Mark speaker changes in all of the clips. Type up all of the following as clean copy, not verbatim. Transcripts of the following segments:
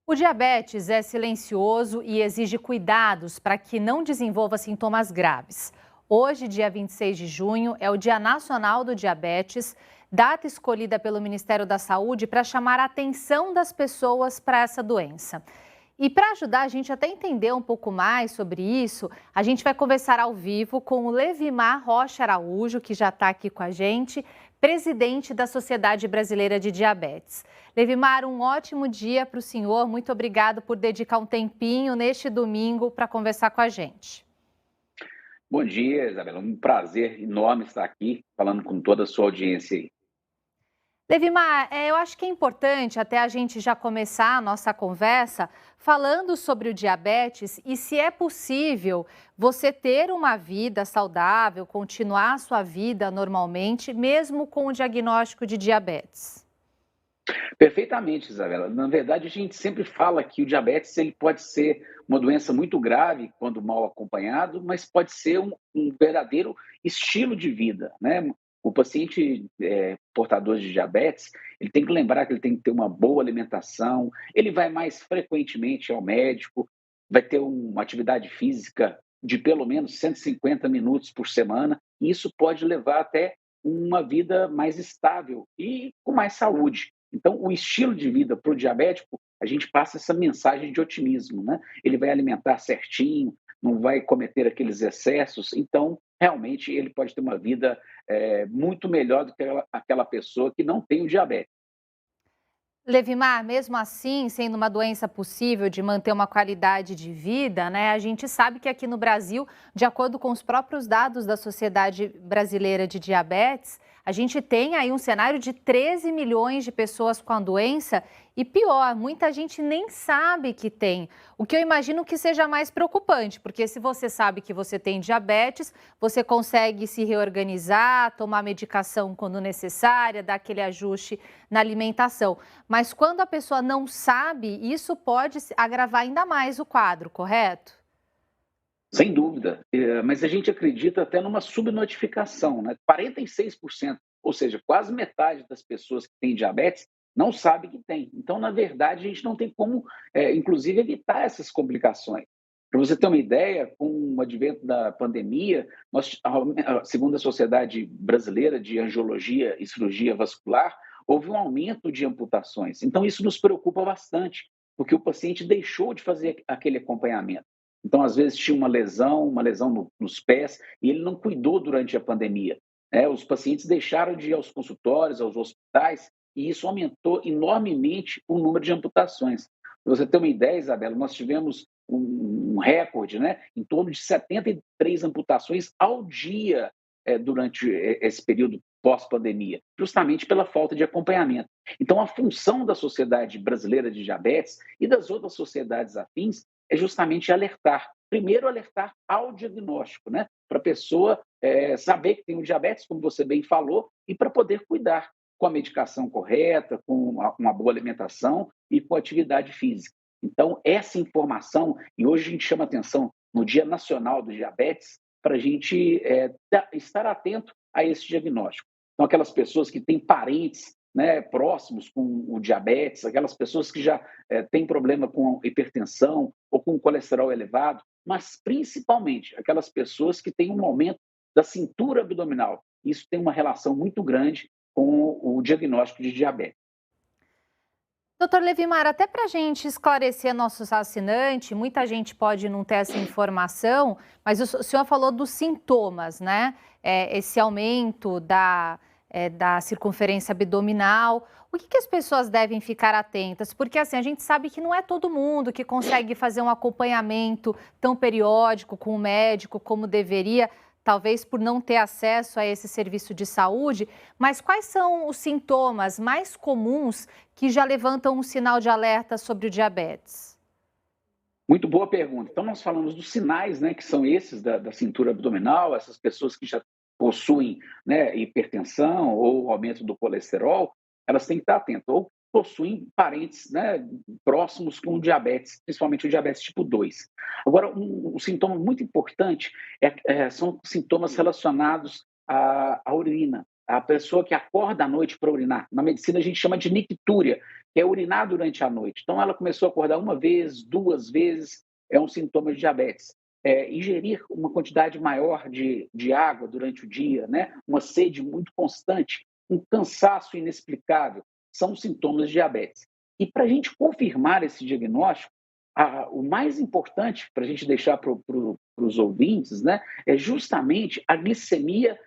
Speaker 1: O diabetes é silencioso e exige cuidados para que não desenvolva sintomas graves. Hoje, dia 26 de junho, é o Dia Nacional do Diabetes, data escolhida pelo Ministério da Saúde para chamar a atenção das pessoas para essa doença. E para ajudar a gente até entender um pouco mais sobre isso, a gente vai conversar ao vivo com o Levimar Rocha Araújo, que já está aqui com a gente, presidente da Sociedade Brasileira de Diabetes. Levimar, um ótimo dia para o senhor. Muito obrigado por dedicar um tempinho neste domingo para conversar com a gente.
Speaker 2: Bom dia, Isabela. Um prazer enorme estar aqui falando com toda a sua audiência aí.
Speaker 1: Levimar, eu acho que é importante até a gente já começar a nossa conversa falando sobre o diabetes e se é possível você ter uma vida saudável, continuar a sua vida normalmente, mesmo com o diagnóstico de diabetes.
Speaker 2: Perfeitamente, Isabela. Na verdade, a gente sempre fala que o diabetes ele pode ser uma doença muito grave quando mal acompanhado, mas pode ser um verdadeiro estilo de vida, né? O paciente portador de diabetes, ele tem que lembrar que ele tem que ter uma boa alimentação, ele vai mais frequentemente ao médico, vai ter uma atividade física de pelo menos 150 minutos por semana, e isso pode levar até uma vida mais estável e com mais saúde. Então, o estilo de vida para o diabético, a gente passa essa mensagem de otimismo, né? Ele vai alimentar certinho, não vai cometer aqueles excessos, então, realmente, ele pode ter uma vida muito melhor do que aquela pessoa que não tem o diabetes.
Speaker 1: Levimar, mesmo assim, sendo uma doença possível de manter uma qualidade de vida, né? A gente sabe que aqui no Brasil, de acordo com os próprios dados da Sociedade Brasileira de Diabetes, a gente tem aí um cenário de 13 milhões de pessoas com a doença e pior, muita gente nem sabe que tem. O que eu imagino que seja mais preocupante, porque se você sabe que você tem diabetes, você consegue se reorganizar, tomar medicação quando necessária, dar aquele ajuste na alimentação. Mas quando a pessoa não sabe, isso pode agravar ainda mais o quadro, correto?
Speaker 2: Sem dúvida, mas a gente acredita até numa subnotificação, né? 46%, ou seja, quase metade das pessoas que têm diabetes não sabe que tem. Então, na verdade, a gente não tem como, inclusive, evitar essas complicações. Para você ter uma ideia, com o advento da pandemia, segundo a Sociedade Brasileira de Angiologia e Cirurgia Vascular, houve um aumento de amputações. Então, isso nos preocupa bastante, porque o paciente deixou de fazer aquele acompanhamento. Então, às vezes, tinha uma lesão nos pés, e ele não cuidou durante a pandemia. Os pacientes deixaram de ir aos consultórios, aos hospitais, e isso aumentou enormemente o número de amputações. Para você ter uma ideia, Isabela, nós tivemos um recorde, né, em torno de 73 amputações ao dia durante esse período pós-pandemia, justamente pela falta de acompanhamento. Então, a função da Sociedade Brasileira de Diabetes e das outras sociedades afins é justamente alertar. Primeiro, alertar ao diagnóstico, né? Para a pessoa saber que tem o diabetes, como você bem falou, e para poder cuidar com a medicação correta, com uma boa alimentação e com atividade física. Então, essa informação, e hoje a gente chama atenção no Dia Nacional do Diabetes, para a gente estar atento a esse diagnóstico. Então, aquelas pessoas que têm parentes, né, próximos com o diabetes, aquelas pessoas que já têm problema com hipertensão ou com colesterol elevado, mas principalmente aquelas pessoas que têm um aumento da cintura abdominal. Isso tem uma relação muito grande com o diagnóstico de diabetes.
Speaker 1: Doutor Levimar, até para a gente esclarecer nossos assinantes, muita gente pode não ter essa informação, mas o senhor falou dos sintomas, né? Esse aumento da circunferência abdominal. O que as pessoas devem ficar atentas? Porque assim, a gente sabe que não é todo mundo que consegue fazer um acompanhamento tão periódico com o médico como deveria, talvez por não ter acesso a esse serviço de saúde, mas quais são os sintomas mais comuns que já levantam um sinal de alerta sobre o diabetes?
Speaker 2: Muito boa pergunta. Então, nós falamos dos sinais, né, que são esses da cintura abdominal, essas pessoas que já possuem, né, hipertensão ou aumento do colesterol, elas têm que estar atentas. Ou possuem parentes, né, próximos com diabetes, principalmente o diabetes tipo 2. Agora, um sintoma muito importante são sintomas relacionados à urina. A pessoa que acorda à noite para urinar. Na medicina, a gente chama de nictúria, que é urinar durante a noite. Então, ela começou a acordar uma vez, duas vezes, é um sintoma de diabetes. Ingerir uma quantidade maior de água durante o dia, né? Uma sede muito constante, um cansaço inexplicável, são sintomas de diabetes. E para a gente confirmar esse diagnóstico, o mais importante para a gente deixar para os ouvintes, né, é justamente a glicemia,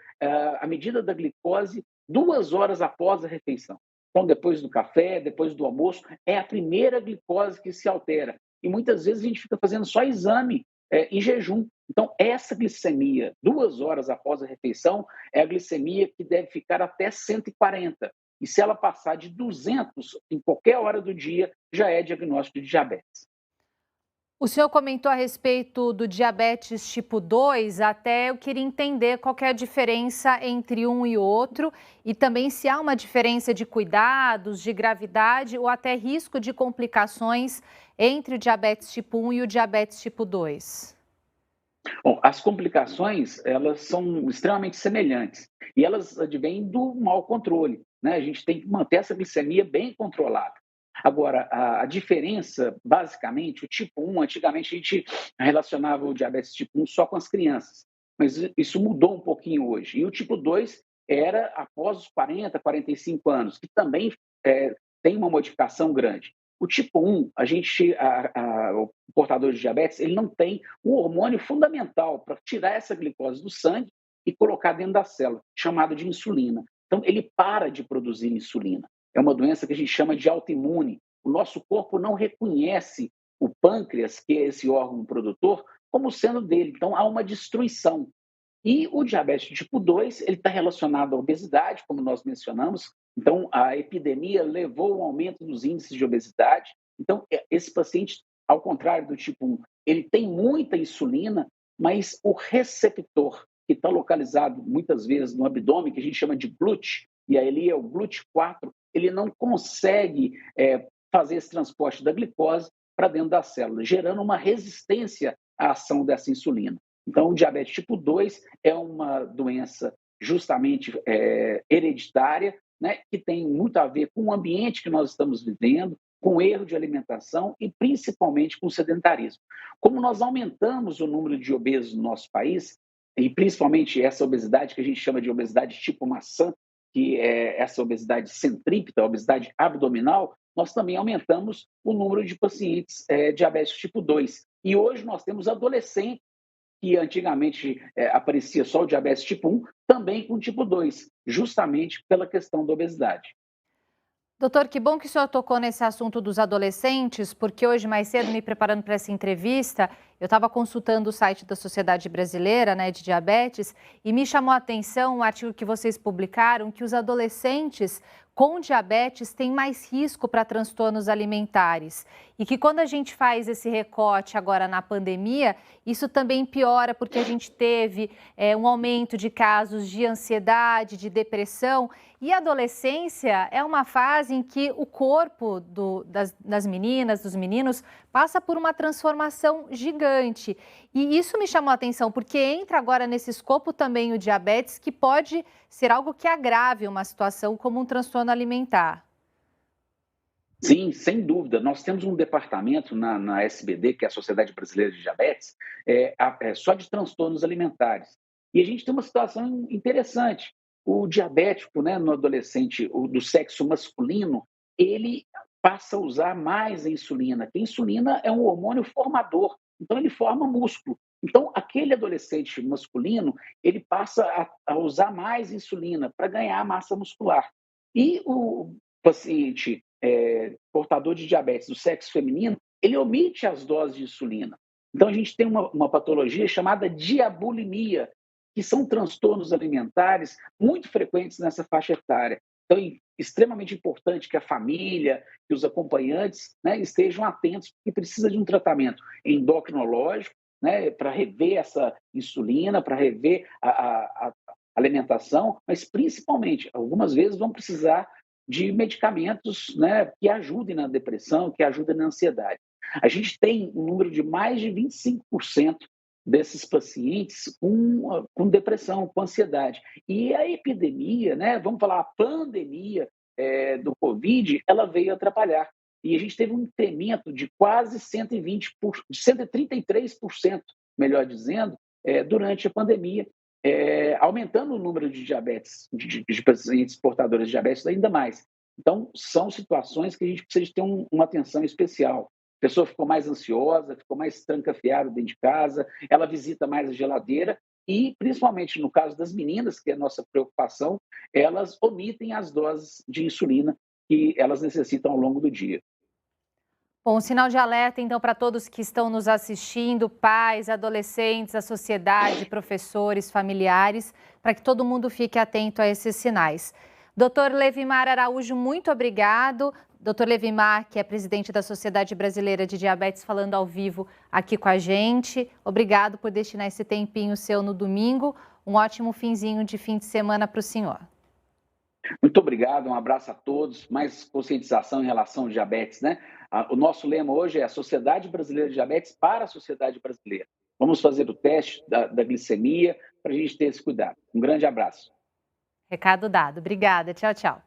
Speaker 2: a medida da glicose 2 horas após a refeição. Então, depois do café, depois do almoço, é a primeira glicose que se altera. E muitas vezes a gente fica fazendo só exame em jejum. Então, essa glicemia, 2 horas após a refeição, é a glicemia que deve ficar até 140. E se ela passar de 200 em qualquer hora do dia, já é diagnóstico de diabetes.
Speaker 1: O senhor comentou a respeito do diabetes tipo 2, até eu queria entender qual que é a diferença entre um e outro e também se há uma diferença de cuidados, de gravidade ou até risco de complicações entre o diabetes tipo 1 e o diabetes tipo 2.
Speaker 2: Bom, as complicações, elas são extremamente semelhantes e elas advêm do mau controle, né? A gente tem que manter essa glicemia bem controlada. Agora, a diferença, basicamente, o tipo 1, antigamente a gente relacionava o diabetes tipo 1 só com as crianças, mas isso mudou um pouquinho hoje. E o tipo 2 era após os 40, 45 anos, que também tem uma modificação grande. O tipo 1, o portador de diabetes, ele não tem o hormônio fundamental para tirar essa glicose do sangue e colocar dentro da célula, chamado de insulina. Então, ele para de produzir insulina. É uma doença que a gente chama de autoimune. O nosso corpo não reconhece o pâncreas, que é esse órgão produtor, como sendo dele. Então, há uma destruição. E o diabetes tipo 2, ele está relacionado à obesidade, como nós mencionamos. Então, a epidemia levou ao aumento dos índices de obesidade. Então, esse paciente, ao contrário do tipo 1, ele tem muita insulina, mas o receptor, que está localizado muitas vezes no abdômen, que a gente chama de GLUT, e aí é o GLUT4, ele não consegue fazer esse transporte da glicose para dentro da célula, gerando uma resistência à ação dessa insulina. Então, o diabetes tipo 2 é uma doença justamente hereditária, né, que tem muito a ver com o ambiente que nós estamos vivendo, com o erro de alimentação e principalmente com o sedentarismo. Como nós aumentamos o número de obesos no nosso país, e principalmente essa obesidade que a gente chama de obesidade tipo maçã, que é essa obesidade centrípeta, a obesidade abdominal, nós também aumentamos o número de pacientes diabéticos tipo 2. E hoje nós temos adolescentes que antigamente aparecia só o diabetes tipo 1, também com tipo 2, justamente pela questão da obesidade.
Speaker 1: Doutor, que bom que o senhor tocou nesse assunto dos adolescentes, porque hoje, mais cedo, me preparando para essa entrevista, eu estava consultando o site da Sociedade Brasileira, né, de Diabetes, e me chamou a atenção um artigo que vocês publicaram, que os adolescentes com diabetes têm mais risco para transtornos alimentares. E que quando a gente faz esse recorte agora na pandemia, isso também piora, porque a gente teve um aumento de casos de ansiedade, de depressão. E a adolescência é uma fase em que o corpo das meninas, dos meninos, passa por uma transformação gigante. E isso me chamou a atenção, porque entra agora nesse escopo também o diabetes, que pode ser algo que agrave uma situação como um transtorno alimentar.
Speaker 2: Sim, sem dúvida. Nós temos um departamento na SBD, que é a Sociedade Brasileira de Diabetes, só de transtornos alimentares. E a gente tem uma situação interessante. O diabético, né, no adolescente do sexo masculino, ele passa a usar mais a insulina, que a insulina é um hormônio formador, então ele forma músculo. Então, aquele adolescente masculino, ele passa a usar mais insulina para ganhar massa muscular. E o paciente portador de diabetes do sexo feminino, ele omite as doses de insulina. Então, a gente tem uma patologia chamada diabulimia, que são transtornos alimentares muito frequentes nessa faixa etária. Então, é extremamente importante que a família, que os acompanhantes, né, estejam atentos, porque precisa de um tratamento endocrinológico, né, para rever essa insulina, para rever a alimentação, mas principalmente, algumas vezes vão precisar de medicamentos, né, que ajudem na depressão, que ajudem na ansiedade. A gente tem um número de mais de 25% desses pacientes com depressão, com ansiedade. E a epidemia, né, vamos falar a pandemia do Covid, ela veio atrapalhar. E a gente teve um incremento de quase 133%, melhor dizendo, durante a pandemia, aumentando o número de diabetes, de pacientes portadores de diabetes ainda mais. Então, são situações que a gente precisa ter uma atenção especial. A pessoa ficou mais ansiosa, ficou mais trancafiada dentro de casa, ela visita mais a geladeira e, principalmente no caso das meninas, que é a nossa preocupação, elas omitem as doses de insulina que elas necessitam ao longo do dia.
Speaker 1: Bom, sinal de alerta, então, para todos que estão nos assistindo, pais, adolescentes, a sociedade, professores, familiares, para que todo mundo fique atento a esses sinais. Doutor Levimar Araújo, muito obrigado. Doutor Levimar, que é presidente da Sociedade Brasileira de Diabetes, falando ao vivo aqui com a gente. Obrigado por destinar esse tempinho seu no domingo. Um ótimo finzinho de fim de semana para o senhor.
Speaker 2: Muito obrigado, um abraço a todos. Mais conscientização em relação ao diabetes, né? O nosso lema hoje é a Sociedade Brasileira de Diabetes para a sociedade brasileira. Vamos fazer o teste da glicemia para a gente ter esse cuidado. Um grande abraço.
Speaker 1: Recado dado. Obrigada. Tchau, tchau.